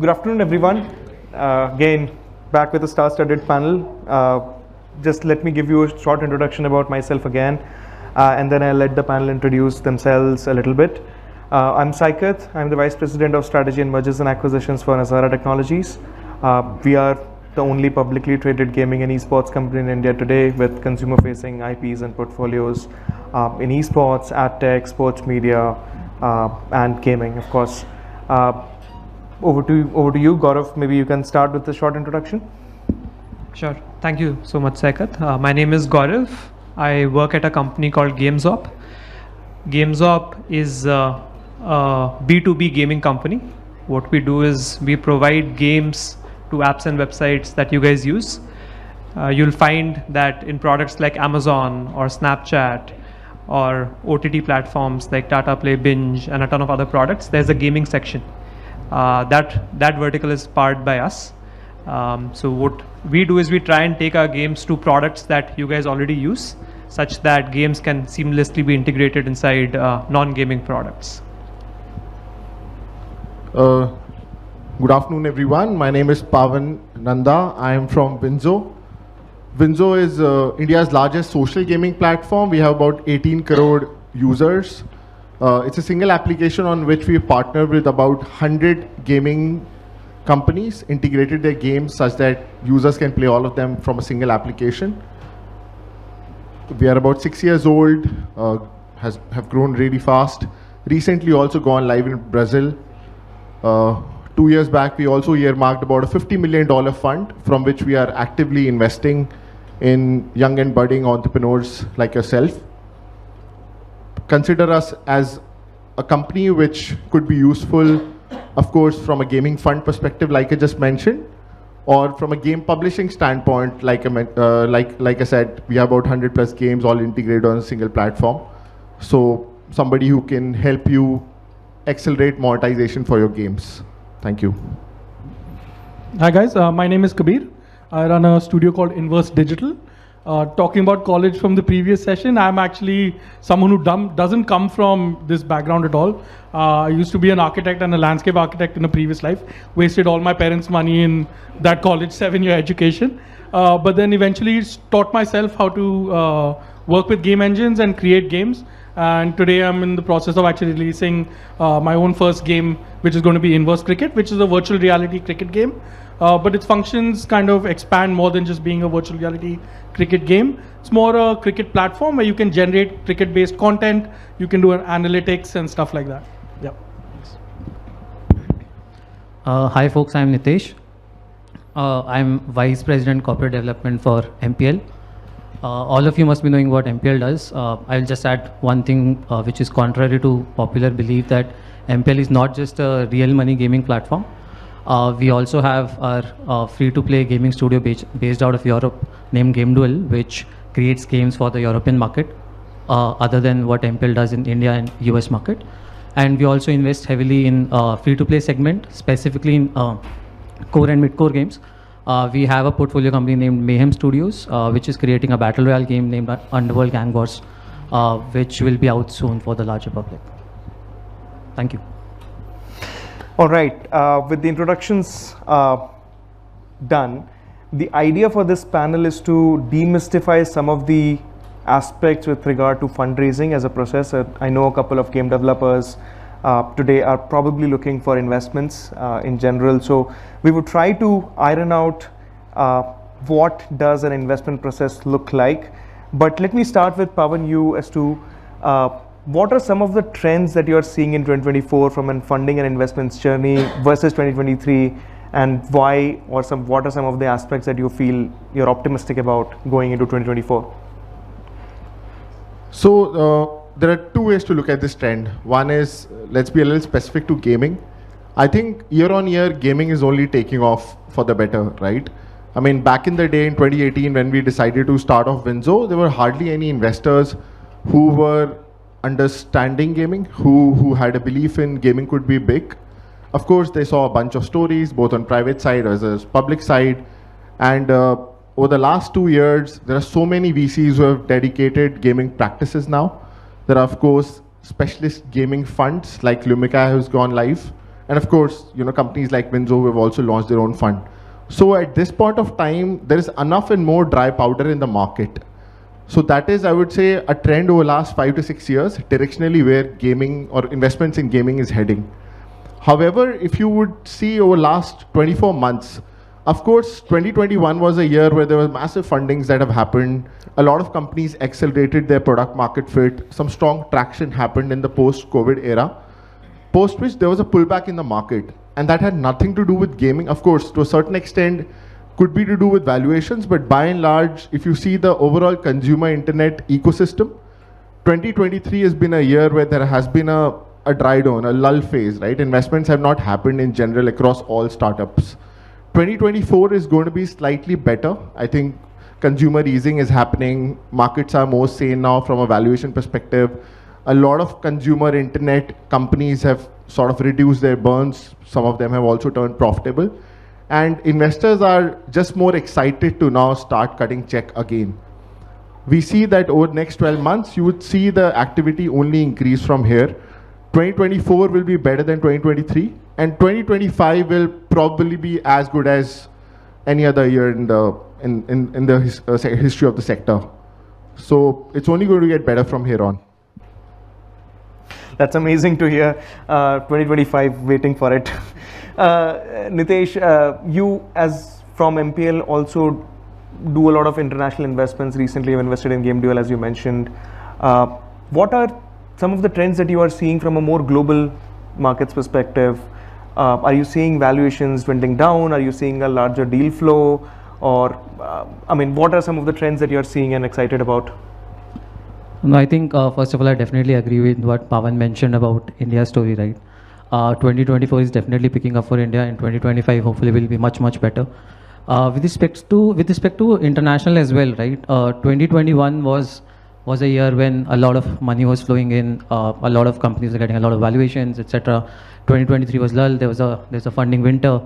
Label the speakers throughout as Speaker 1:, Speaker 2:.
Speaker 1: Good afternoon, everyone. Again, back with a star-studded panel. Just let me give you a short introduction about myself again, and then I'll let the panel introduce themselves a little bit. I'm Saikat. I'm the Vice President of Strategy and Mergers and Acquisitions for Nazara Technologies. We are the only publicly traded gaming and esports company in India today with consumer-facing IPs and portfolios in esports, ad tech, sports media, and gaming, of course. Over to you, Gaurav. Maybe you can start with a short introduction.
Speaker 2: Sure. Thank you so much, Saikat. My name is Gaurav. I work at a company called Gamezop. Gamezop is a B2B gaming company. What we do is we provide games to apps and websites that you guys use. You'll find that in products like Amazon or Snapchat or OTT platforms like Tata Play, Binge, and a ton of other products, there's a gaming section. That vertical is powered by us. So what we do is we try and take our games to products that you guys already use, such that games can seamlessly be integrated inside non-gaming products.
Speaker 3: Good afternoon, everyone. My name is Paavan, Nanda. I am from Winzo. Winzo is India's largest social gaming platform. We have about 18 crore users. It's a single application on which we partner with about 100 gaming companies, integrated their games such that users can play all of them from a single application. We are about 6 years old, have grown really fast. Recently also gone live in Brazil. 2 years back, we also earmarked about a $50 million fund from which we are actively investing in young and budding entrepreneurs like yourself. Consider us as a company which could be useful, of course, from a gaming fund perspective, like I just mentioned, or from a game publishing standpoint, like I said, we have about 100 plus games all integrated on a single platform. So somebody who can help you accelerate monetization for your games. Thank you.
Speaker 4: Hi guys, my name is Kabir. I run a studio called Invrse Digital. Talking about college from the previous session, I'm actually someone who doesn't come from this background at all. I used to be an architect and a landscape architect in a previous life. Wasted all my parents' money in that college 7-year education. But then eventually taught myself how to work with game engines and create games. And today I'm in the process of actually releasing my own first game, which is going to be Invrse Cricket, which is a virtual reality cricket game. But its functions kind of expand more than just being a virtual reality cricket game. It's more a cricket platform where you can generate cricket-based content. You can do analytics and stuff like that. Yeah.
Speaker 5: Hi folks, I'm Nitesh. I'm Vice President Corporate Development for MPL. All of you must be knowing what MPL does. I'll just add one thing which is contrary to popular belief, that MPL is not just a real money gaming platform. We also have our free-to-play gaming studio based out of Europe named GameDuel, which creates games for the European market, other than what MPL does in India and US market. And we also invest heavily in free-to-play segment, specifically in core and mid-core games. We have a portfolio company named Mayhem Studios, which is creating a battle royale game named Underworld Gang Wars, which will be out soon for the larger public. Thank you.
Speaker 1: All right. With the introductions done, the idea for this panel is to demystify some of the aspects with regard to fundraising as a process. I know a couple of game developers today are probably looking for investments in general. So we would try to iron out what does an investment process look like. But let me start with Paavan, you as to what are some of the trends that you are seeing in 2024 from a funding and investments journey versus 2023, and why, or what are some of the aspects that you feel you're optimistic about going into 2024?
Speaker 3: So there are two ways to look at this trend. One is, let's be a little specific to gaming. I think year on year, gaming is only taking off for the better, right? I mean, back in the day in 2018, when we decided to start off Winzo, there were hardly any investors who were understanding gaming, who had a belief in gaming could be big. Of course, they saw a bunch of stories, both on private side as well as public side. And over the last 2 years, there are so many VCs who have dedicated gaming practices now. There are, of course, specialist gaming funds like Lumica has gone live. And of course, companies like Winzo who have also launched their own fund. So at this point of time, there is enough and more dry powder in the market. So that is, I would say, a trend over the last 5 to 6 years, directionally where gaming or investments in gaming is heading. However, if you would see over last 24 months, of course, 2021 was a year where there were massive fundings that have happened. A lot of companies accelerated their product market fit. Some strong traction happened in the post-COVID era, post which there was a pullback in the market. And that had nothing to do with gaming. Of course, to a certain extent, could be to do with valuations, but by and large, if you see the overall consumer internet ecosystem, 2023 has been a year where there has been a dry down, a lull phase, right? Investments have not happened in general across all startups. 2024 is going to be slightly better. I think consumer easing is happening. Markets are more sane now from a valuation perspective. A lot of consumer internet companies have sort of reduced their burns. Some of them have also turned profitable. And investors are just more excited to now start cutting check again. We see that over the next 12 months, you would see the activity only increase from here. 2024 will be better than 2023, and 2025 will probably be as good as any other year in the history of the sector. So it's only going to get better from here on.
Speaker 1: That's amazing to hear. 2025, waiting for it. Nitesh, you as from MPL also do a lot of international investments. Recently, you've invested in Game Duel, as you mentioned. What are some of the trends that you are seeing from a more global markets perspective? Are you seeing valuations trending down? Are you seeing a larger deal flow? Or, what are some of the trends that you are seeing and excited about?
Speaker 5: No, I think first of all, I definitely agree with what Paavan mentioned about India's story, right? 2024 is definitely picking up for India, and 2025 hopefully will be much better. With respect to international as well, right? 2021 was a year when a lot of money was flowing in, a lot of companies were getting a lot of valuations, etc. 2023 was lull. There's a funding winter.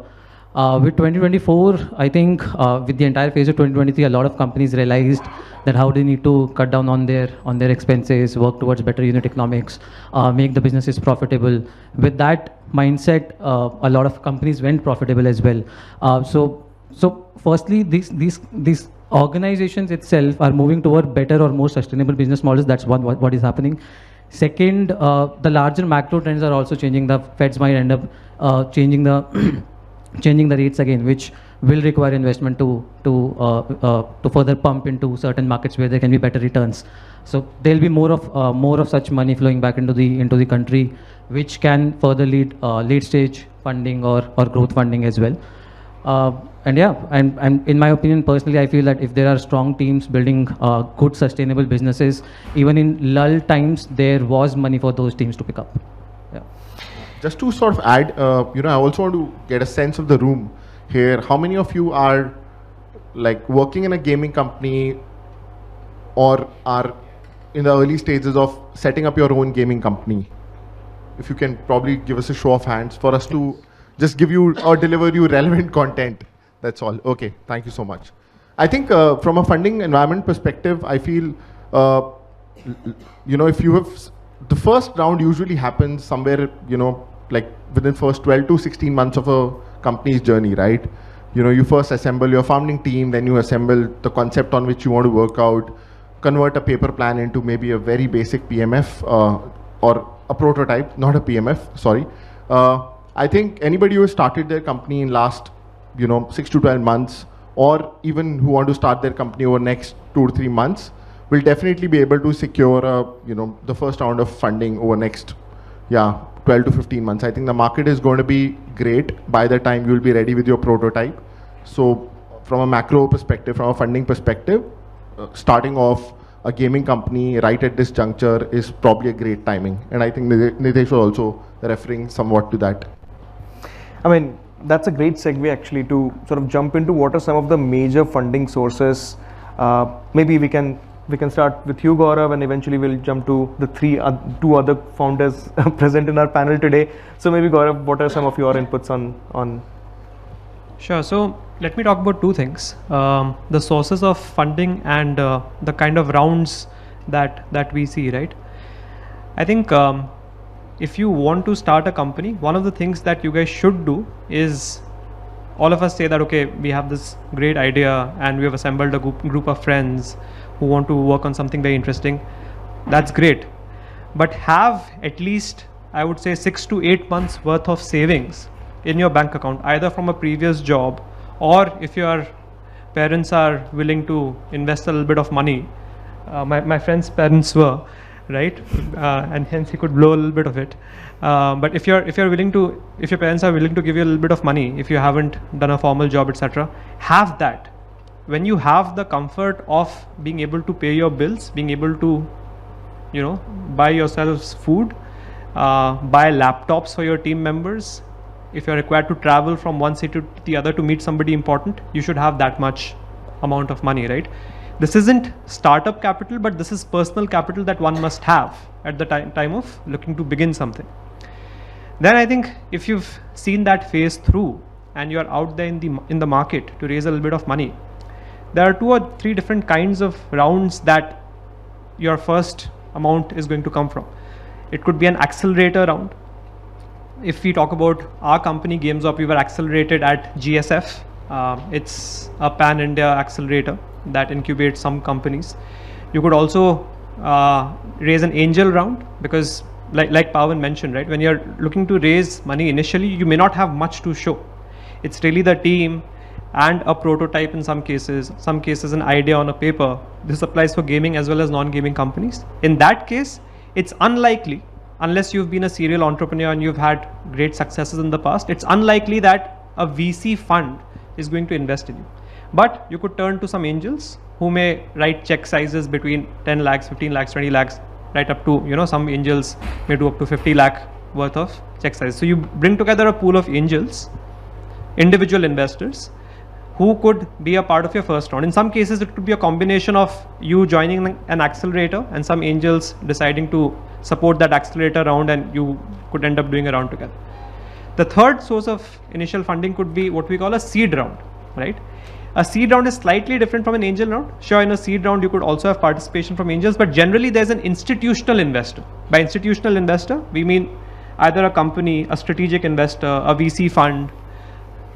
Speaker 5: With 2024, I think with the entire phase of 2023, a lot of companies realized that how they need to cut down on their expenses, work towards better unit economics, make the businesses profitable. With that mindset, a lot of companies went profitable as well. So firstly, these organizations itself are moving toward better or more sustainable business models. That's what is happening. Second, the larger macro trends are also changing. The Feds might end up changing the rates again, which will require investment to further pump into certain markets where there can be better returns. So there'll be more of such money flowing back into the country, which can further lead late stage funding or growth funding as well. And in my opinion, personally, I feel that if there are strong teams building good sustainable businesses, even in lull times, there was money for those teams to pick up. Yeah.
Speaker 3: Just to sort of add, I also want to get a sense of the room here. How many of you are like working in a gaming company or are in the early stages of setting up your own gaming company? If you can probably give us a show of hands for us to just give you or deliver you relevant content. That's all. Okay, thank you so much. I think from a funding environment perspective, I feel, if you have, the first round usually happens somewhere, like within first 12 to 16 months of a company's journey, right? You first assemble your founding team, then you assemble the concept on which you want to work out, convert a paper plan into maybe a very basic PMF or a prototype, not a PMF, sorry. I think anybody who has started their company in last 6 to 12 months, or even who want to start their company over next 2 to 3 months, will definitely be able to secure the first round of funding over next 12 to 15 months. I think the market is going to be great by the time you'll be ready with your prototype. So from a macro perspective, from a funding perspective, starting off a gaming company right at this juncture is probably a great timing. And I think Nitesh was also referring somewhat to that.
Speaker 1: That's a great segue actually to sort of jump into what are some of the major funding sources. Maybe we can start with you, Gaurav, and eventually we'll jump to the two other founders present in our panel today. So maybe Gaurav, what are some of your inputs on?
Speaker 2: Sure. So let me talk about two things: the sources of funding and the kind of rounds that we see. Right. I think if you want to start a company, one of the things that you guys should do is, all of us say that, okay, we have this great idea and we have assembled a group of friends who want to work on something very interesting. That's great. But have at least, I would say, 6 to 8 months worth of savings in your bank account, either from a previous job, or if your parents are willing to invest a little bit of money. My friend's parents were, right? And hence he could blow a little bit of it. But if your parents are willing to give you a little bit of money, if you haven't done a formal job, etc., have that. When you have the comfort of being able to pay your bills, being able to, buy yourselves food, buy laptops for your team members, if you're required to travel from one city to the other to meet somebody important, you should have that much amount of money, right? This isn't startup capital, but this is personal capital that one must have at the time of looking to begin something. Then I think if you've seen that phase through and you're out there in the market to raise a little bit of money, there are 2 or 3 different kinds of rounds that your first amount is going to come from. It could be an accelerator round. If we talk about our company, Gamezop, we were accelerated at GSF. It's a pan-India accelerator that incubates some companies. You could also raise an angel round, because like Paavan mentioned, right, when you're looking to raise money initially, you may not have much to show. It's really the team and a prototype in some cases an idea on a paper. This applies for gaming as well as non-gaming companies. In that case, it's unlikely, unless you've been a serial entrepreneur and you've had great successes in the past, it's unlikely that a VC fund is going to invest in you. But you could turn to some angels who may write check sizes between 10 lakhs, 15 lakhs, 20 lakhs, right up to, some angels may do up to 50 lakh worth of check size. So you bring together a pool of angels, individual investors, who could be a part of your first round. In some cases, it could be a combination of you joining an accelerator and some angels deciding to support that accelerator round, and you could end up doing a round together. The third source of initial funding could be what we call a seed round, right? A seed round is slightly different from an angel round. Sure, in a seed round, you could also have participation from angels, but generally there's an institutional investor. By institutional investor, we mean either a company, a strategic investor, a VC fund.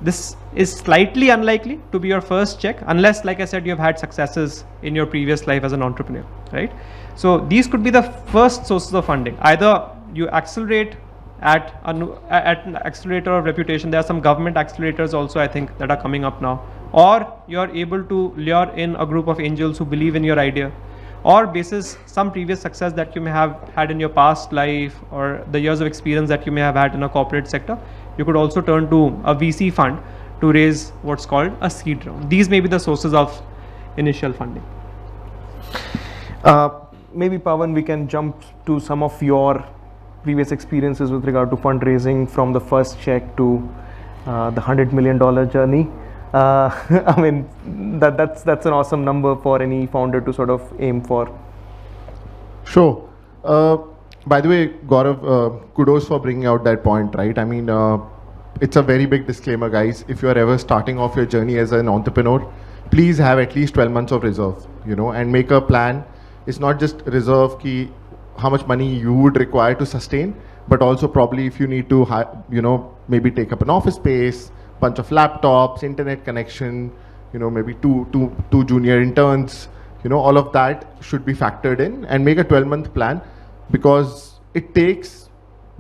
Speaker 2: This is slightly unlikely to be your first check, unless, like I said, you have had successes in your previous life as an entrepreneur, right? So these could be the first sources of funding. Either you accelerate at an accelerator of reputation. There are some government accelerators also, I think, that are coming up now. Or you're able to lure in a group of angels who believe in your idea, or basis some previous success that you may have had in your past life, or the years of experience that you may have had in a corporate sector. You could also turn to a VC fund to raise what's called a seed round. These may be the sources of initial funding.
Speaker 1: Maybe Paavan, we can jump to some of your previous experiences with regard to fundraising, from the first check to the $100 million journey. I mean, that's an awesome number for any founder to sort of aim for.
Speaker 3: Sure. By the way, Gaurav, kudos for bringing out that point, right? I mean, it's a very big disclaimer, guys. If you are ever starting off your journey as an entrepreneur, please have at least 12 months of reserve, and make a plan. It's not just reserve ki how much money you would require to sustain, but also probably if you need to, maybe take up an office space, bunch of laptops, internet connection, maybe two junior interns, all of that should be factored in, and make a 12-month plan, because it takes,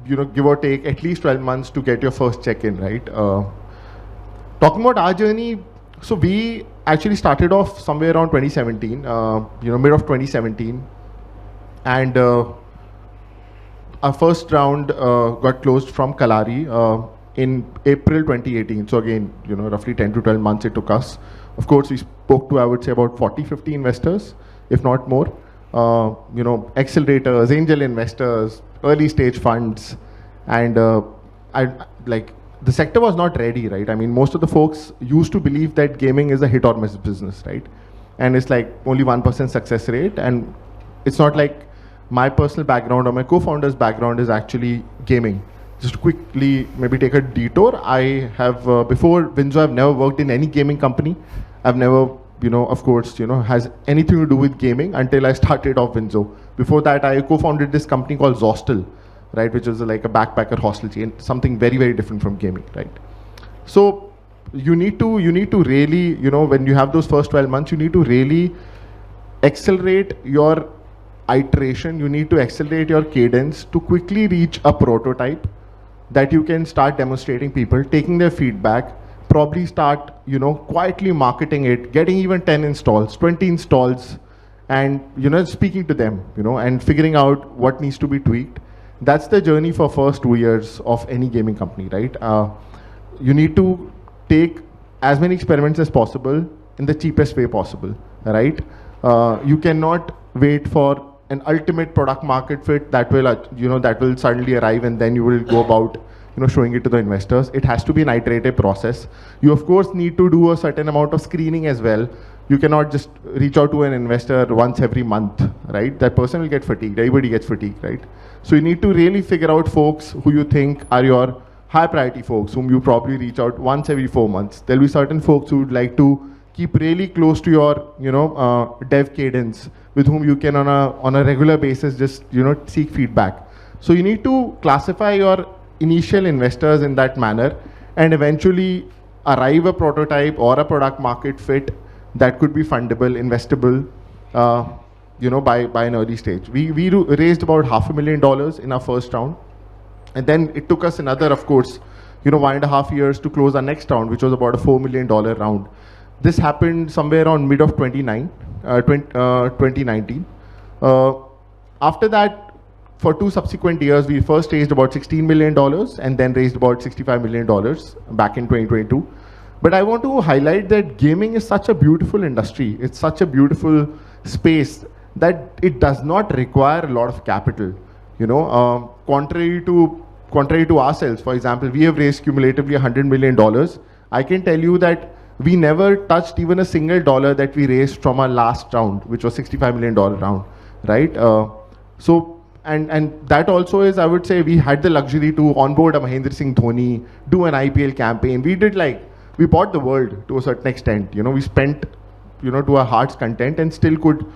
Speaker 3: give or take at least 12 months to get your first check-in, right? Talking about our journey, so we actually started off somewhere around 2017, mid of 2017, and our first round got closed from Kalari in April 2018. So again, roughly 10 to 12 months it took us. Of course, we spoke to, I would say, about 40, 50 investors, if not more. Accelerators, angel investors, early stage funds, and the sector was not ready, right? I mean, most of the folks used to believe that gaming is a hit or miss business, right? And it's like only 1% success rate, and it's not like my personal background or my co-founder's background is actually gaming. Just to quickly maybe take a detour, I have, before Winzo, I've never worked in any gaming company. I've never, of course, has anything to do with gaming until I started off Winzo. Before that, I co-founded this company called Zostel, right? Which was like a backpacker hostel chain, something very, very different from gaming, right? So you need to really, when you have those first 12 months, you need to really accelerate your iteration. You need to accelerate your cadence to quickly reach a prototype that you can start demonstrating people, taking their feedback, probably start, quietly marketing it, getting even 10 installs, 20 installs, and, speaking to them, and figuring out what needs to be tweaked. That's the journey for first 2 years of any gaming company, right? You need to take as many experiments as possible in the cheapest way possible, right? You cannot wait for an ultimate product market fit that will, that will suddenly arrive and then you will go about, showing it to the investors. It has to be an iterative process. You of course need to do a certain amount of screening as well. You cannot just reach out to an investor once every month, right? That person will get fatigued. Everybody gets fatigued, right? So you need to really figure out folks who you think are your high priority folks, whom you probably reach out once every 4 months. There'll be certain folks who would like to keep really close to your, dev cadence, with whom you can on a regular basis just, seek feedback. So you need to classify your initial investors in that manner and eventually arrive a prototype or a product market fit that could be fundable, investable, by an early stage. We raised about $500,000 in our first round. And then it took us another, of course, 1.5 years to close our next round, which was about a $4 million round. This happened somewhere around mid of 2019. After that, for 2 subsequent years, we first raised about $16 million and then raised about $65 million back in 2022. But I want to highlight that gaming is such a beautiful industry. It's such a beautiful space that it does not require a lot of capital. Contrary to ourselves, for example, we have raised cumulatively $100 million. I can tell you that we never touched even a single dollar that we raised from our last round, which was $65 million round, right? And that also is, I would say, we had the luxury to onboard a Mahendra Singh Dhoni, do an IPL campaign. We bought the world to a certain extent. We spent, to our heart's content and still could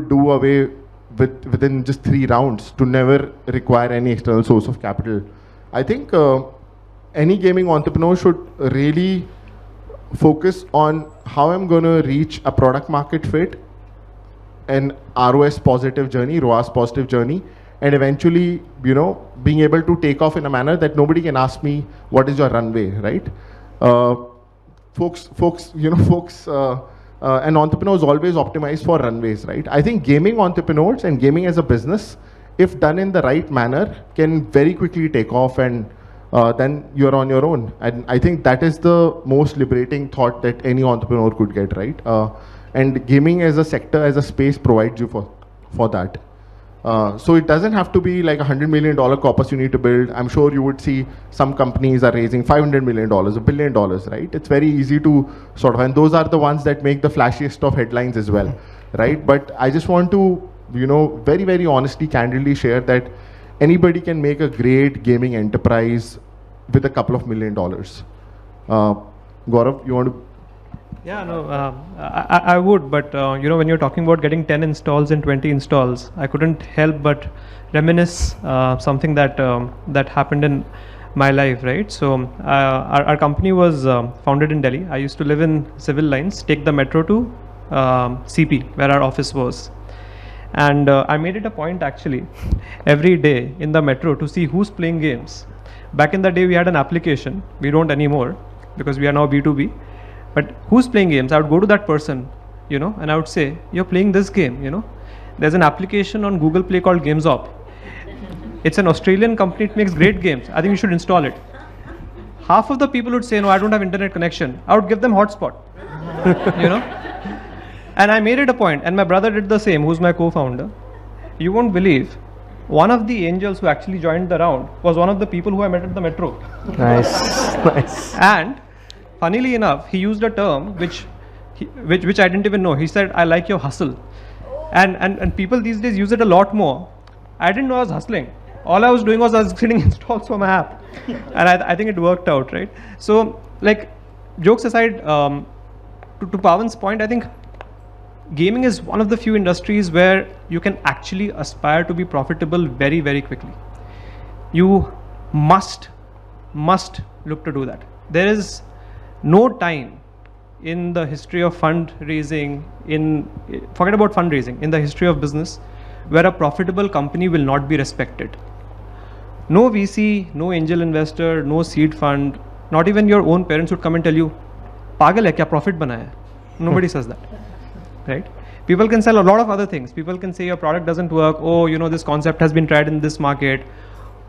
Speaker 3: do away within just 3 rounds to never require any external source of capital. I think any gaming entrepreneur should really focus on how I'm going to reach a product market fit, an ROS positive journey, ROAS positive journey, and eventually, being able to take off in a manner that nobody can ask me, what is your runway, right? And entrepreneurs always optimize for runways, right? I think gaming entrepreneurs and gaming as a business, if done in the right manner, can very quickly take off, and then you're on your own. And I think that is the most liberating thought that any entrepreneur could get, right? And gaming as a sector, as a space, provides you for that. So it doesn't have to be like $100 million corpus you need to build. I'm sure you would see some companies are raising $500 million, $1 billion, right? It's very easy to sort of, and those are the ones that make the flashiest of headlines as well, right? But I just want to, very, very honestly, candidly share that anybody can make a great gaming enterprise with a couple of $1 million. Gaurav, you want to?
Speaker 2: Yeah, no, I would, but when you're talking about getting 10 installs and 20 installs, I couldn't help but reminisce something that happened in my life, right? So our company was founded in Delhi. I used to live in Civil Lines, take the metro to CP, where our office was. And I made it a point actually every day in the metro to see who's playing games. Back in the day, we had an application. We don't anymore because we are now B2B. But who's playing games? I would go to that person, and I would say, you're playing this game, There's an application on Google Play called Gamezop. It's an Australian company. It makes great games. I think you should install it. Half of the people would say, no, I don't have internet connection. I would give them hotspot, And I made it a point, and my brother did the same, who's my co-founder. You won't believe, one of the angels who actually joined the round was one of the people who I met at the metro.
Speaker 1: Nice.
Speaker 2: And funnily enough, he used a term which I didn't even know. He said, I like your hustle. And people these days use it a lot more. I didn't know I was hustling. All I was doing was I was getting installs for my app. And I think it worked out, right? So, jokes aside, to Paavan's point, I think gaming is one of the few industries where you can actually aspire to be profitable very, very quickly. you must look to do that. There is no time in the history of fundraising, forget about fundraising, in the history of business, where a profitable company will not be respected. No VC, no angel investor, no seed fund, not even your own parents would come and tell you, "Pagal hai kya profit banaya hai?" Nobody says that, right? People can sell a lot of other things. People can say your product doesn't work. Oh, this concept has been tried in this market.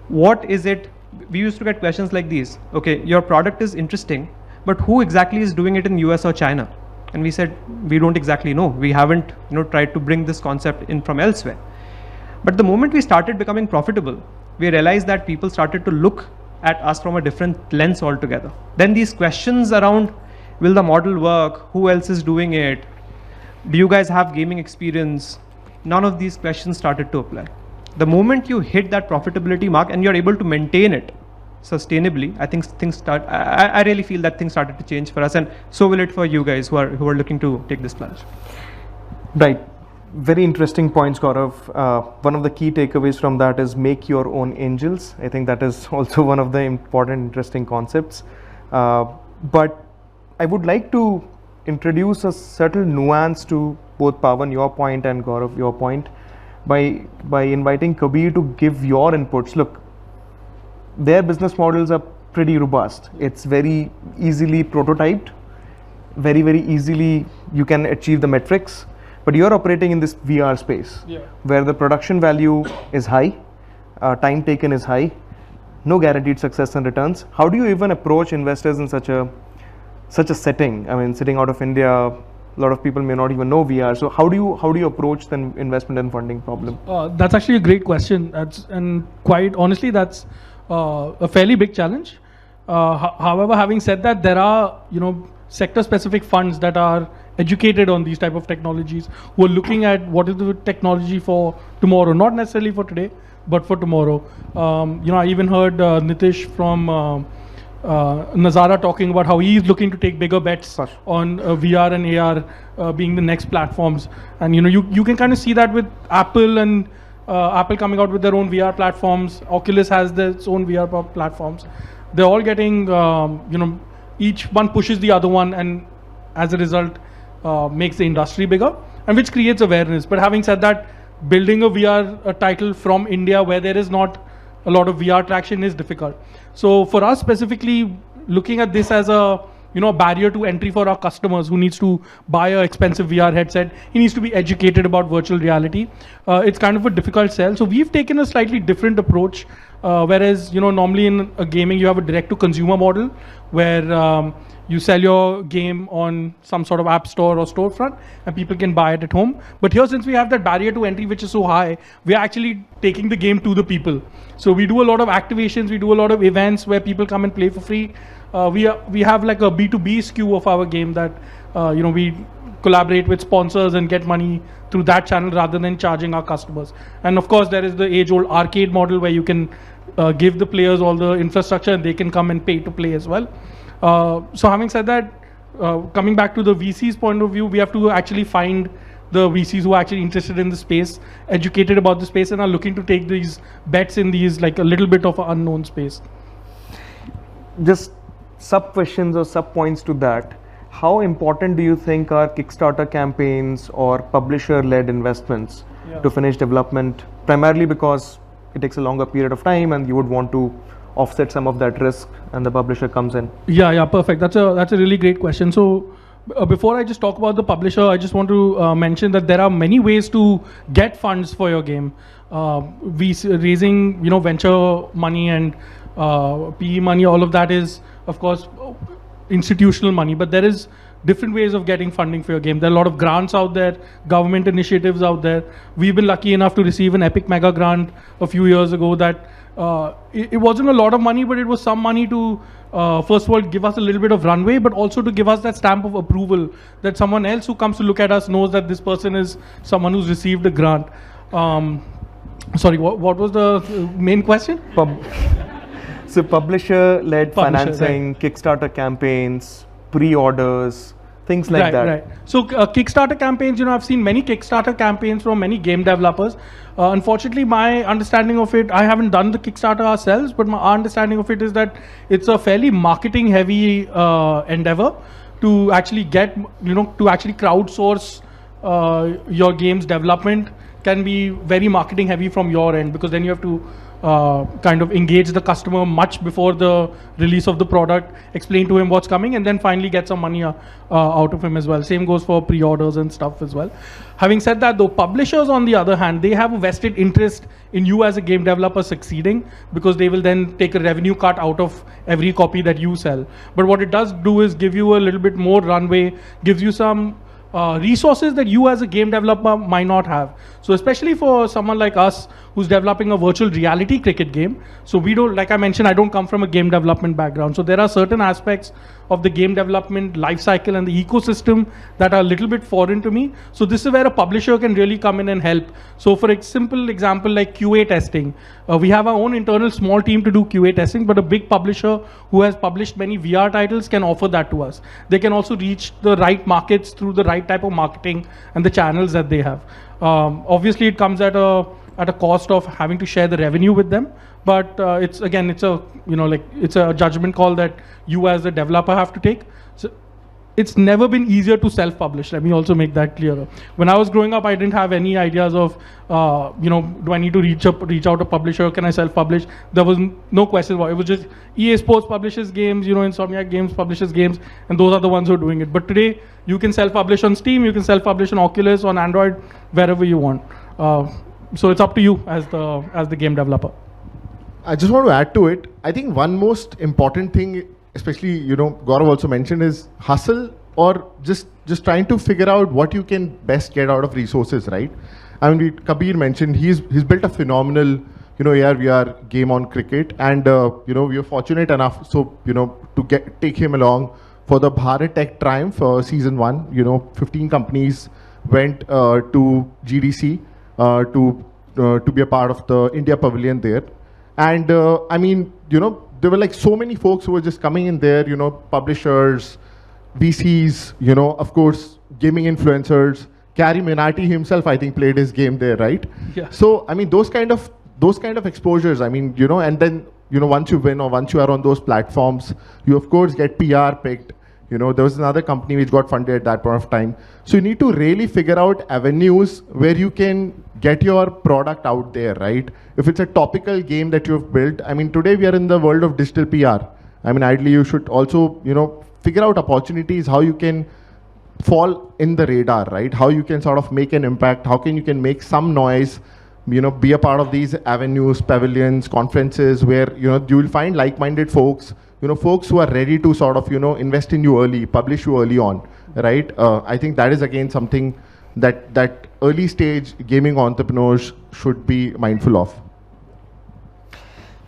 Speaker 2: What is it? We used to get questions like these. Okay, your product is interesting, but who exactly is doing it in US or China? And we said, we don't exactly know. We haven't tried to bring this concept in from elsewhere. But the moment we started becoming profitable, we realized that people started to look at us from a different lens altogether. Then these questions around, will the model work? Who else is doing it? Do you guys have gaming experience? None of these questions started to apply. The moment you hit that profitability mark and you're able to maintain it sustainably, I think things start. I really feel that things started to change for us, and so will it for you guys who are looking to take this plunge.
Speaker 1: Right. Very interesting points, Gaurav. One of the key takeaways from that is make your own angels. I think that is also one of the important, interesting concepts. But I would like to introduce a subtle nuance to both Paavan, your point, and Gaurav, your point, by inviting Kabir to give your inputs. Look, their business models are pretty robust. It's very easily prototyped, very, very easily you can achieve the metrics. But you're operating in this VR space, where the production value is high, time taken is high, no guaranteed success and returns. How do you even approach investors in such a setting? I mean, sitting out of India, a lot of people may not even know VR. So how do you approach the investment and funding problem?
Speaker 4: That's actually a great question. And quite honestly, that's a fairly big challenge. However, having said that, there are sector-specific funds that are educated on these type of technologies, who are looking at what is the technology for tomorrow, not necessarily for today, but for tomorrow. I even heard Nitesh from Nazara talking about how he is looking to take bigger bets on VR and AR being the next platforms. And you can kind of see that with Apple and Apple coming out with their own VR platforms. Oculus has its own VR platforms. They're all getting, each one pushes the other one, and as a result, makes the industry bigger, and which creates awareness. But having said that, building a VR title from India where there is not a lot of VR traction is difficult. So for us specifically, looking at this as a barrier to entry for our customers who needs to buy an expensive VR headset, he needs to be educated about virtual reality. It's kind of a difficult sell. So we've taken a slightly different approach. Whereas normally in a gaming you have a direct to consumer model where you sell your game on some sort of app store or storefront and people can buy it at home. But here, since we have that barrier to entry which is so high, we are actually taking the game to the people. So we do a lot of activations, we do a lot of events where people come and play for free. We have like a B2B SKU of our game that we collaborate with sponsors and get money through that channel rather than charging our customers. And of course, there is the age-old arcade model where you can give the players all the infrastructure and they can come and pay to play as well. So having said that, coming back to the VC's point of view, we have to actually find the VCs who are actually interested in the space, educated about the space, and are looking to take these bets in these like a little bit of an unknown space.
Speaker 1: Just sub-questions or sub-points to that. How important do you think are Kickstarter campaigns or publisher-led investments to finish development? Primarily because it takes a longer period of time and you would want to offset some of that risk and the publisher comes in. Yeah,
Speaker 4: perfect. That's a really great question. So before I just talk about the publisher, I just want to mention that there are many ways to get funds for your game. Raising venture money and PE money, all of that is of course institutional money, but there is different ways of getting funding for your game. There are a lot of grants out there, government initiatives out there. We've been lucky enough to receive an Epic Mega grant a few years ago that it wasn't a lot of money, but it was some money to first of all give us a little bit of runway, but also to give us that stamp of approval that someone else who comes to look at us knows that this person is someone who's received a grant. Sorry, what was the main question? So publisher-led financing, right. Kickstarter campaigns, pre-orders,
Speaker 1: things like that.
Speaker 4: Right. So Kickstarter campaigns, I've seen many Kickstarter campaigns from many game developers. Unfortunately, my understanding of it, I haven't done the Kickstarter ourselves, but my understanding of it is that it's a fairly marketing heavy endeavor to actually get, to actually crowdsource your game's development can be very marketing heavy from your end, because then you have to kind of engage the customer much before the release of the product, explain to him what's coming, and then finally get some money out of him as well. Same goes for pre-orders and stuff as well. Having said that though, publishers on the other hand, they have a vested interest in you as a game developer succeeding, because they will then take a revenue cut out of every copy that you sell. But what it does do is give you a little bit more runway, gives you some resources that you as a game developer might not have. So especially for someone like us who's developing a virtual reality cricket game, so we don't, like I mentioned, I don't come from a game development background. So there are certain aspects of the game development life cycle and the ecosystem that are a little bit foreign to me. So this is where a publisher can really come in and help. So for a simple example like QA testing, we have our own internal small team to do QA testing, but a big publisher who has published many VR titles can offer that to us. They can also reach the right markets through the right type of marketing and the channels that they have. Obviously it comes at a cost of having to share the revenue with them, but it's a judgment call that you as a developer have to take. So it's never been easier to self-publish. Let me also make that clearer. When I was growing up, I didn't have any ideas of, do I need to reach out a publisher? Can I self-publish? There was no question about it. It was just EA Sports publishes games, Insomniac Games publishes games, and those are the ones who are doing it. But today, you can self-publish on Steam, you can self-publish on Oculus, on Android, wherever you want. So it's up to you as the game developer.
Speaker 3: I just want to add to it. I think one most important thing, especially, Gaurav also mentioned, is hustle, or just trying to figure out what you can best get out of resources, right? I mean, Kabir mentioned he's built a phenomenal, AR VR game on cricket, and we were fortunate enough to take him along for the Bharat Tech Triumph season 1. 15 companies went to GDC to be a part of the India Pavilion there, and there were like so many folks who were just coming in there, publishers, VCs, of course, gaming influencers. Carrie Minati himself, I think, played his game there, right?
Speaker 4: Yeah.
Speaker 3: So, I mean, those kind of exposures, I mean, and then, once you win or once you are on those platforms, you of course get PR picked. There was another company which got funded at that point of time. So you need to really figure out avenues where you can get your product out there, right? If it's a topical game that you've built, I mean, today we are in the world of digital PR. I mean, ideally you should also, figure out opportunities, how you can fall in the radar, right? How you can sort of make an impact, how you can make some noise, be a part of these avenues, pavilions, conferences where, you will find like-minded folks, folks who are ready to sort of, invest in you early, publish you early on, right? I think that is again something that early stage gaming entrepreneurs should be mindful of.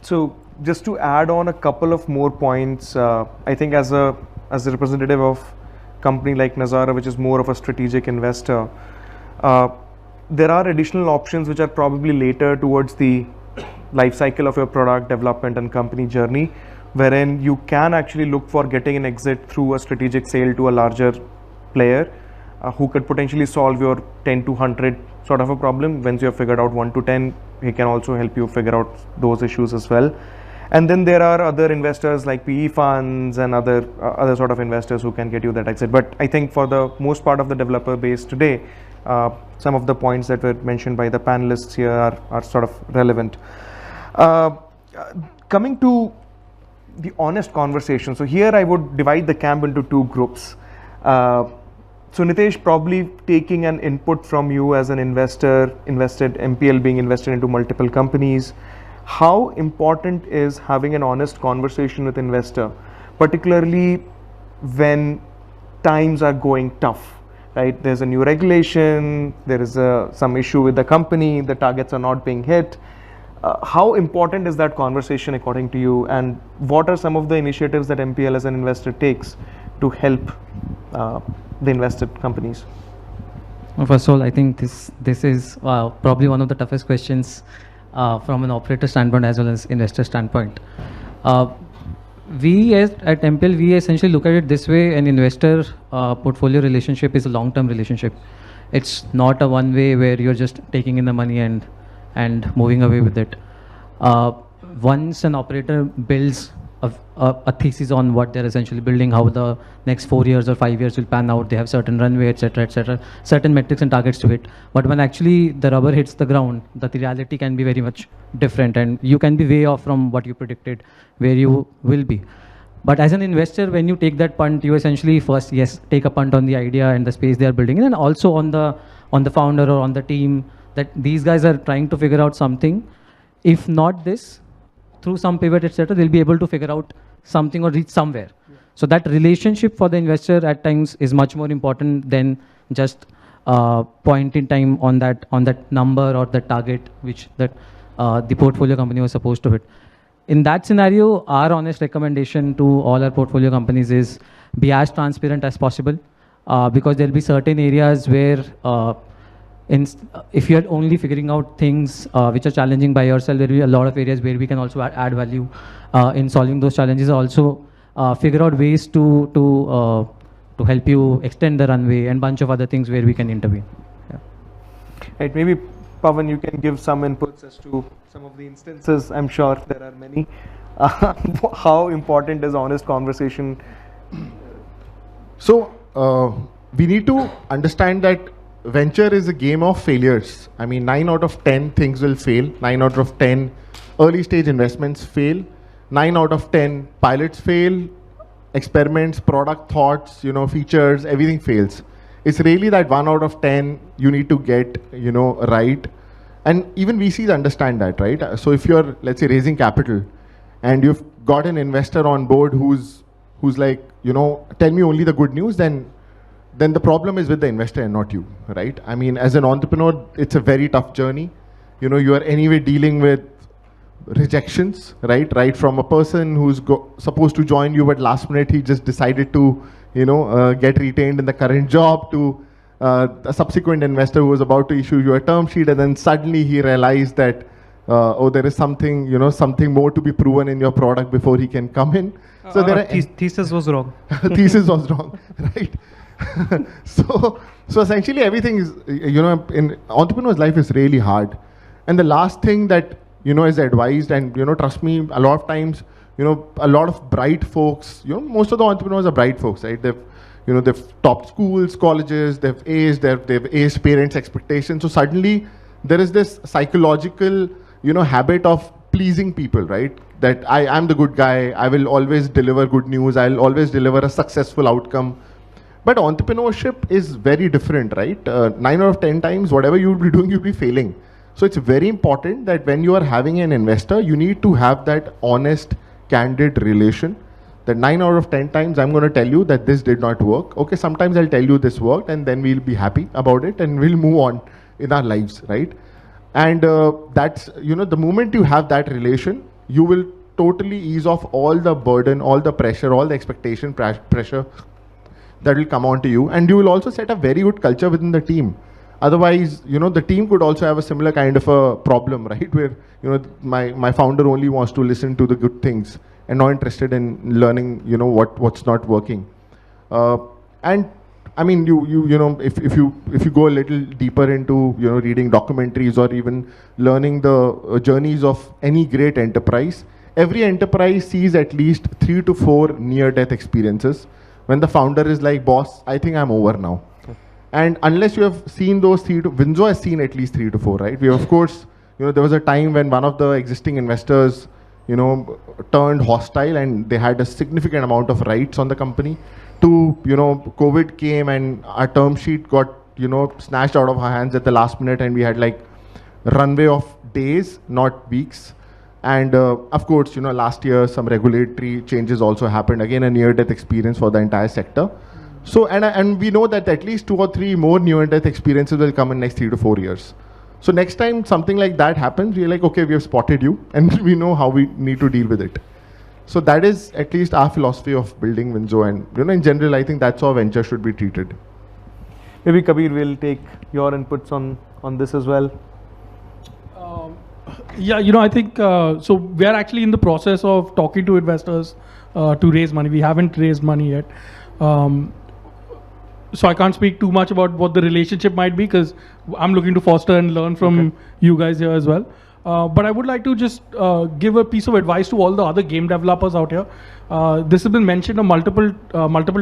Speaker 1: So just to add on a couple of more points, I think as a representative of company like Nazara, which is more of a strategic investor, there are additional options which are probably later towards the life cycle of your product development and company journey, wherein you can actually look for getting an exit through a strategic sale to a larger player who could potentially solve your 10 to 100 sort of a problem. Once you have figured out 1 to 10, he can also help you figure out those issues as well. And then there are other investors like PE funds and other sort of investors who can get you that exit. But I think for the most part of the developer base today, some of the points that were mentioned by the panelists here are sort of relevant. Coming to the honest conversation. So here I would divide the camp into two groups. So Nitesh, probably taking an input from you as an investor, MPL being invested into multiple companies, how important is having an honest conversation with investor, particularly when times are going tough, right? There's a new regulation, there is some issue with the company, the targets are not being hit. How important is that conversation according to you, and what are some of the initiatives that MPL as an investor takes to help the invested companies?
Speaker 5: First of all, I think this is probably one of the toughest questions from an operator standpoint as well as investor standpoint. We at MPL, we essentially look at it this way: an investor portfolio relationship is a long-term relationship. It's not a one-way where you're just taking in the money and moving away with it. Uh, Once an operator builds a thesis on what they're essentially building, how the next 4 years or 5 years will pan out, they have certain runway, etc., certain metrics and targets to hit. But when actually the rubber hits the ground, the reality can be very much different, and you can be way off from what you predicted, where you will be. But as an investor, when you take that punt, you essentially first, yes, take a punt on the idea and the space they are building in, and also on the founder or on the team, that these guys are trying to figure out something. If not this, through some pivot, etc., they'll be able to figure out something or reach somewhere. So that relationship for the investor at times is much more important than just point in time on that number or the target which the portfolio company was supposed to hit. In that scenario, our honest recommendation to all our portfolio companies is be as transparent as possible, because there'll be certain areas where if you're only figuring out things which are challenging by yourself, there will be a lot of areas where we can also add value in solving those challenges. Also, figure out ways to help you extend the runway and bunch of other things where we can intervene. Yeah.
Speaker 1: Right, maybe Paavan, you can give some inputs as to some of the instances. I'm sure there are many. How important is honest conversation?
Speaker 3: So we need to understand that venture is a game of failures. I mean, 9 out of 10 things will fail. 9 out of 10 early stage investments fail. 9 out of 10 pilots fail. Experiments, product thoughts, features, everything fails. It's really that 1 out of 10 you need to get, right. And even VCs understand that, right? So if you're, let's say, raising capital and you've got an investor on board who's like, tell me only the good news, then the problem is with the investor and not you, right? I mean, as an entrepreneur, it's a very tough journey. You are anyway dealing with rejections, right? Right from a person who's supposed to join you, but last minute he just decided to, get retained in the current job, to a subsequent investor who was about to issue you a term sheet, and then suddenly he realized that, there is something, something more to be proven in your product before he can come in. So
Speaker 2: thesis was wrong.
Speaker 3: Thesis was wrong, right? so essentially everything is, in entrepreneur's life is really hard. And the last thing that, is advised, and, trust me, a lot of times, a lot of bright folks, most of the entrepreneurs are bright folks, right? They've topped schools, colleges, they've aced parents' expectations. So suddenly there is this psychological, habit of pleasing people, right? That I'm the good guy, I will always deliver good news, I'll always deliver a successful outcome. But entrepreneurship is very different, right? 9 out of 10 times, whatever you'll be doing, you'll be failing. So it's very important that when you are having an investor, you need to have that honest, candid relation. That 9 out of 10 times, I'm going to tell you that this did not work. Okay, sometimes I'll tell you this worked, and then we'll be happy about it, and we'll move on in our lives, right? And that's, the moment you have that relation, you will totally ease off all the burden, all the pressure, all the expectation pressure that will come onto you. And you will also set a very good culture within the team. Otherwise, the team could also have a similar kind of a problem, right? Where, my founder only wants to listen to the good things and not interested in learning, what's not working. And I mean, if you go a little deeper into, reading documentaries or even learning the journeys of any great enterprise, every enterprise sees at least 3 to 4 near-death experiences when the founder is like, boss, I think I'm over now. And unless you have seen those Winzo has seen at least 3 to 4, right? We, of course, there was a time when one of the existing investors, turned hostile, and they had a significant amount of rights on the company. To, COVID came and our term sheet got, snatched out of our hands at the last minute, and we had like runway of days, not weeks. And of course, last year some regulatory changes also happened. Again, a near-death experience for the entire sector. So, and we know that at least 2 or 3 more near-death experiences will come in next 3 to 4 years. So next time something like that happens, we're like, okay, we have spotted you, and we know how we need to deal with it. So that is at least our philosophy of building Winzo, and in general, I think that's how venture should be treated.
Speaker 1: Maybe Kabir will take your inputs on this as well.
Speaker 4: Yeah, I think, so we are actually in the process of talking to investors to raise money. We haven't raised money yet. So I can't speak too much about what the relationship might be because I'm looking to foster and learn from you guys here as well. But I would like to just give a piece of advice to all the other game developers out here. This has been mentioned multiple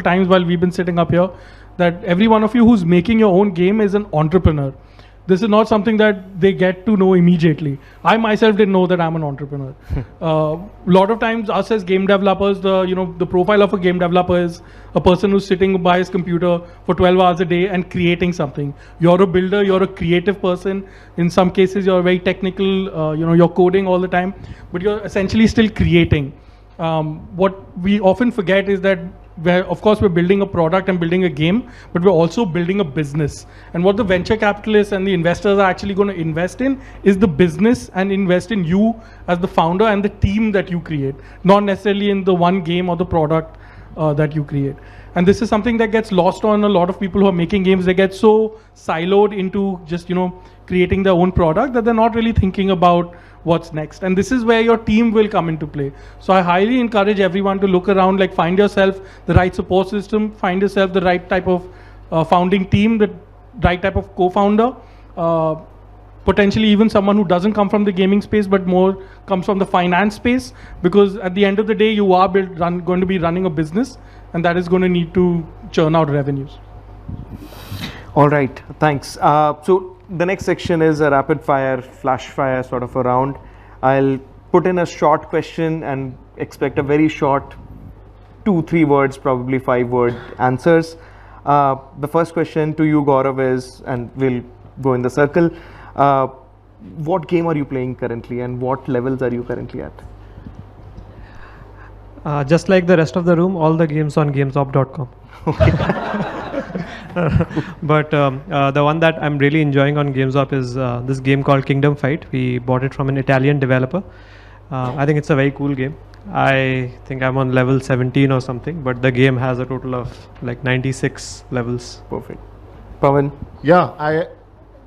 Speaker 4: times while we've been sitting up here, that every one of you who's making your own game is an entrepreneur. This is not something that they get to know immediately. I myself didn't know that I'm an entrepreneur. Lot of times, us as game developers, the profile of a game developer is a person who's sitting by his computer for 12 hours a day and creating something. You're a builder, you're a creative person. In some cases, you're very technical. You're coding all the time, but you're essentially still creating. What we often forget is that of course we're building a product and building a game, but we're also building a business. And what the venture capitalists and the investors are actually going to invest in is the business and invest in you as the founder and the team that you create, not necessarily in the one game or the product that you create. And this is something that gets lost on a lot of people who are making games. They get so siloed into just creating their own product that they're not really thinking about what's next. And this is where your team will come into play. So I highly encourage everyone to look around, like find yourself the right support system, find yourself the right type of founding team, the right type of co-founder, potentially even someone who doesn't come from the gaming space but more comes from the finance space, because at the end of the day you are going to be running a business, and that is going to need to churn out revenues.
Speaker 1: All right, thanks. So the next section is a rapid fire, flash fire sort of a round. I'll put in a short question and expect a very short 2-3 words, probably 5-word answers. The first question to you, Gaurav, is, and we'll go in the circle, what game are you playing currently and what levels are you currently at?
Speaker 2: Just like the rest of the room, all the games on Gamezop.com. But the one that I'm really enjoying on Gamezop is this game called Kingdom Fight. We bought it from an Italian developer. I think it's a very cool game. I think I'm on level 17 or something, but the game has a total of like 96 levels.
Speaker 1: Perfect. Paavan?
Speaker 3: Yeah,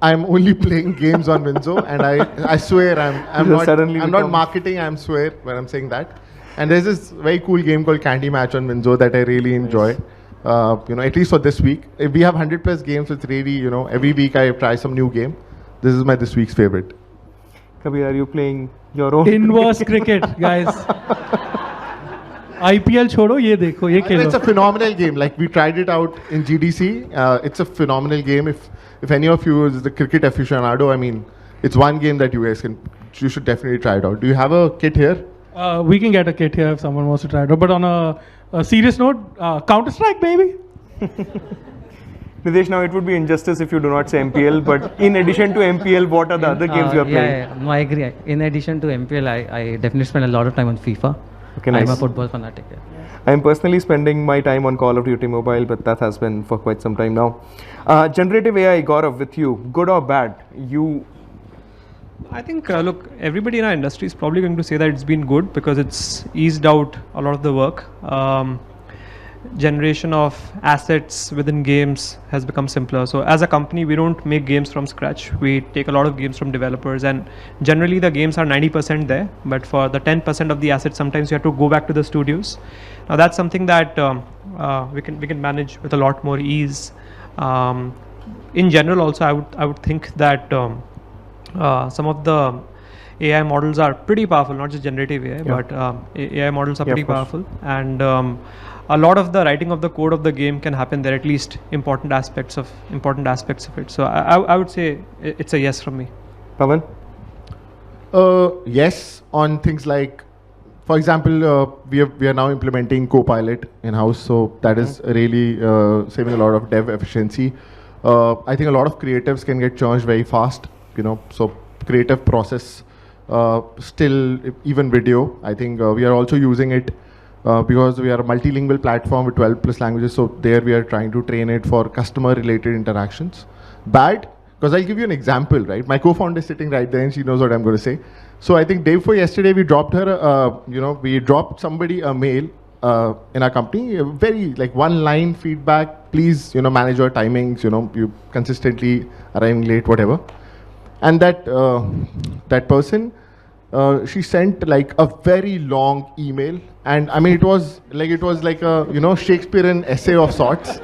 Speaker 3: I'm only playing games on Winzo, and I swear I'm not marketing. I swear when I'm saying that. And there's this very cool game called Candy Match on Winzo that I really enjoy. At least for this week. If we have 100+ games, it's really, every week I try some new game. This is this week's favorite.
Speaker 1: Kabir, are you playing your own?
Speaker 4: Inverse cricket, guys. IPL छोड़ो, ये देखो, ये खेलो.
Speaker 3: It's a phenomenal game. Like we tried it out in GDC. It's a phenomenal game. If any of you is the cricket aficionado, I mean, it's one game that you should definitely try it out. Do you have a kit here?
Speaker 4: We can get a kit here if someone wants to try it out. But on a serious note, Counter-Strike, baby.
Speaker 1: Nitesh, now it would be injustice if you do not say MPL, but in addition to MPL, what are the other games you are playing?
Speaker 5: Yeah, no, I agree. In addition to MPL, I definitely spend a lot of time on FIFA.
Speaker 1: Okay, nice.
Speaker 5: I'm a football fanatic. Yeah.
Speaker 1: I'm personally spending my time on Call of Duty Mobile, but that has been for quite some time now. Generative AI, Gaurav, with you, good or bad?
Speaker 2: I think, look, everybody in our industry is probably going to say that it's been good because it's eased out a lot of the work. Generation of assets within games has become simpler. So as a company, we don't make games from scratch. We take a lot of games from developers, and generally the games are 90% there. But for the 10% of the assets, sometimes you have to go back to the studios. Now that's something that we can manage with a lot more ease. In general, also, I would think that some of the AI models are pretty powerful, not just generative AI, but AI models are pretty powerful, and a lot of the writing of the code of the game can happen there, at least important aspects of it. So I would say it's a yes from me.
Speaker 1: Paavan?
Speaker 3: Yes, on things like, for example, we are now implementing Copilot in-house, so that is really saving a lot of dev efficiency. I think a lot of creatives can get changed very fast, so creative process, still even video. I think we are also using it because we are a multilingual platform with 12+ languages, so there we are trying to train it for customer related interactions. Bad, because I'll give you an example, right? My co-founder is sitting right there and she knows what I'm going to say. So I think day before yesterday, we dropped her, we dropped somebody a mail in our company, a very one-line feedback, please, manage your timings, you consistently arriving late, whatever. And that person she sent like a very long email, and I mean it was like a Shakespearean essay of sorts,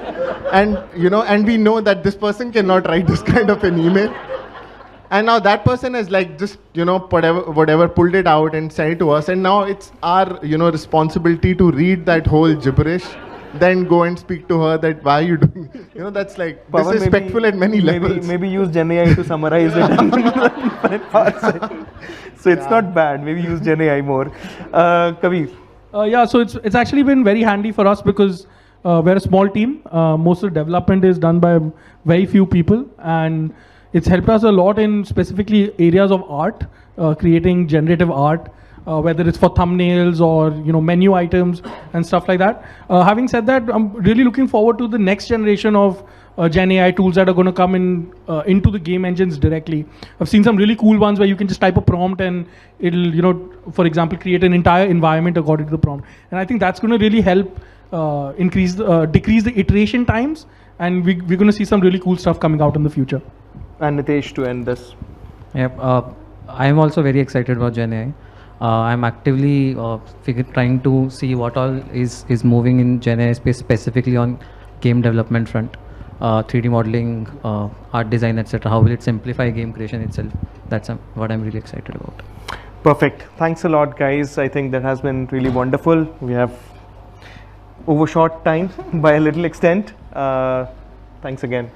Speaker 3: and and we know that this person cannot write this kind of an email. And now that person has like just whatever pulled it out and sent it to us, and now it's our responsibility to read that whole gibberish, then go and speak to her that why are you doing that's like
Speaker 1: Paavan,
Speaker 3: disrespectful at many levels.
Speaker 1: Maybe use GenAI to summarize it and parse it. So it's not bad. Maybe use GenAI more. Kabir.
Speaker 4: Yeah, so it's actually been very handy for us because we're a small team. Most of the development is done by very few people, and it's helped us a lot in specifically areas of art, creating generative art, whether it's for thumbnails or menu items and stuff like that. Having said that, I'm really looking forward to the next generation of Gen AI tools that are going to come into the game engines directly. I've seen some really cool ones where you can just type a prompt and it'll, for example, create an entire environment according to the prompt. And I think that's going to really help decrease the iteration times, and we're going to see some really cool stuff coming out in the future.
Speaker 1: And Nitesh, to end this.
Speaker 5: Yep. I'm also very excited about Gen AI. I'm actively trying to see what all is moving in Gen AI space, specifically on game development front, 3D modeling, art design, etc. How will it simplify game creation itself? That's what I'm really excited about.
Speaker 1: Perfect. Thanks a lot, guys. I think that has been really wonderful. We have overshot time by a little extent. Thanks again.